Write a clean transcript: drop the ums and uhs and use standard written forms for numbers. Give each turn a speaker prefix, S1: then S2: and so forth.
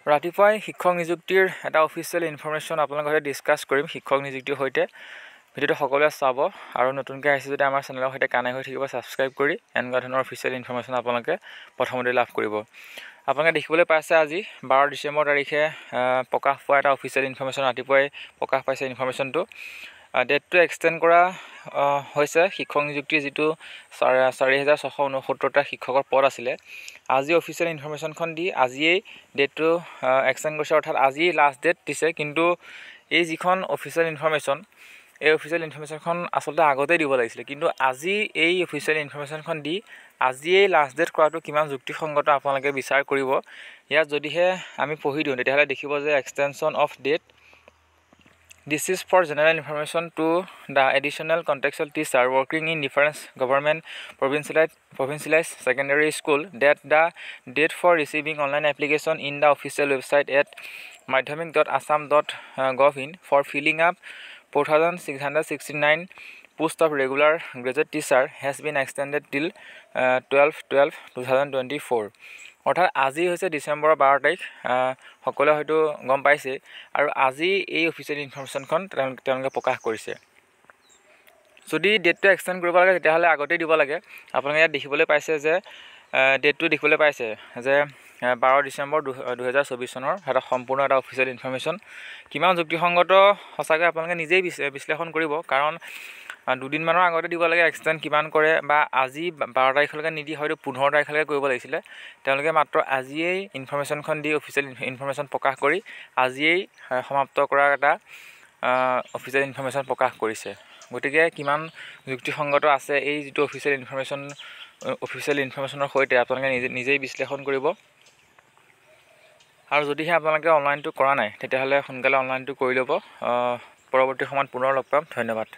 S1: ৰাতিপুৱাই শিক্ষক নিযুক্তিৰ এটা অফিচিয়েল ইনফৰমেশ্যন আপোনালোকৰ সৈতে ডিছকাছ কৰিম শিক্ষক নিযুক্তিৰ সৈতে। ভিডিঅ'টো সকলোৱে চাব আৰু নতুনকৈ আহিছে যদি আমাৰ চেনেলৰ সৈতে কানেক্ট হৈ থাকিব, ছাবস্ক্ৰাইব কৰি এনেকুৱা ধৰণৰ অফিচিয়েল ইনফৰমেশ্যন আপোনালোকে প্ৰথমতে লাভ কৰিব। আপোনালোকে দেখিবলৈ পাইছে আজি 12 ডিচেম্বৰ তাৰিখে প্ৰকাশ পোৱা এটা অফিচিয়েল ইনফৰমেশ্যন, ৰাতিপুৱাই প্ৰকাশ পাইছে ইনফৰমেশ্যনটো। ডেটটো এক্সটেণ্ড কৰা হৈছে শিক্ষক নিযুক্তিৰ যিটো 4,669টা শিক্ষকৰ পদ আছিলে। আজি অফিচিয়েল ইনফৰমেশ্যনখন দি আজিয়েই ডেটটো এক্সটেণ্ড কৰিছে, অৰ্থাৎ আজিয়েই লাষ্ট ডেট দিছে। কিন্তু এই যিখন অফিচিয়েল ইনফৰমেশ্যন, এই অফিচিয়েল ইনফৰমেশ্যনখন আচলতে আগতেই দিব লাগিছিলে, কিন্তু আজি এই অফিচিয়েল ইনফৰমেশ্যনখন দি আজিয়েই লাষ্ট ডেট কৰাটো কিমান যুক্তিসংগত আপোনালোকে বিচাৰ কৰিব। ইয়াত যদিহে আমি পঢ়ি দিওঁ তেতিয়াহ'লে দেখিব যে extension of date, this is for general information to the additional contextual teacher working in different government provincialized secondary school that the date for receiving online application in the official website at madhyamik.assam.gov.in for filling up 4,669 post of regular graduate teacher has been extended till 12/12/2024. অৰ্থাৎ আজি হৈছে ডিচেম্বৰৰ 12 তাৰিখ, সকলোৱে হয়তো গম পাইছে। আৰু আজি এই অফিচিয়েল ইনফৰমেশ্যনখন তেওঁলোকে প্ৰকাশ কৰিছে। যদি ডেটটো এক্সটেণ্ড কৰিব লাগে তেতিয়াহ'লে আগতেই দিব লাগে। আপোনালোকে ইয়াত দেখিবলৈ পাইছে যে ডেটটো দেখিবলৈ পাইছে যে 12 ডিচেম্বৰ 2024 চনৰ এটা সম্পূৰ্ণ এটা অফিচিয়েল ইনফৰমেশ্যন। কিমান যুক্তিসংগত সঁচাকৈ আপোনালোকে নিজেই বিশ্লেষণ কৰিব, কাৰণ দুদিনমানৰ আগতে দিব লাগে, এক্সটেণ্ড কিমান কৰে, বা আজি 12 তাৰিখলৈকে নিদি হয়তো 15 তাৰিখলৈকে কৰিব লাগিছিলে। তেওঁলোকে মাত্ৰ আজিয়েই ইনফৰমেশ্যনখন দি অফিচিয়েল ইনফৰমেশ্যন প্ৰকাশ কৰি আজিয়েই সমাপ্ত কৰাৰ এটা অফিচিয়েল ইনফৰমেশ্যন প্ৰকাশ কৰিছে। গতিকে কিমান যুক্তিসংগত আছে এই যিটো অফিচিয়েল ইনফৰমেশ্যনৰ সৈতে আপোনালোকে নিজেই বিশ্লেষণ কৰিব। আৰু যদিহে আপোনালোকে অনলাইনটো কৰা নাই তেতিয়াহ'লে সোনকালে অনলাইনটো কৰি ল'ব। পৰৱৰ্তী সময়ত পুনৰ লগ পাম। ধন্যবাদ।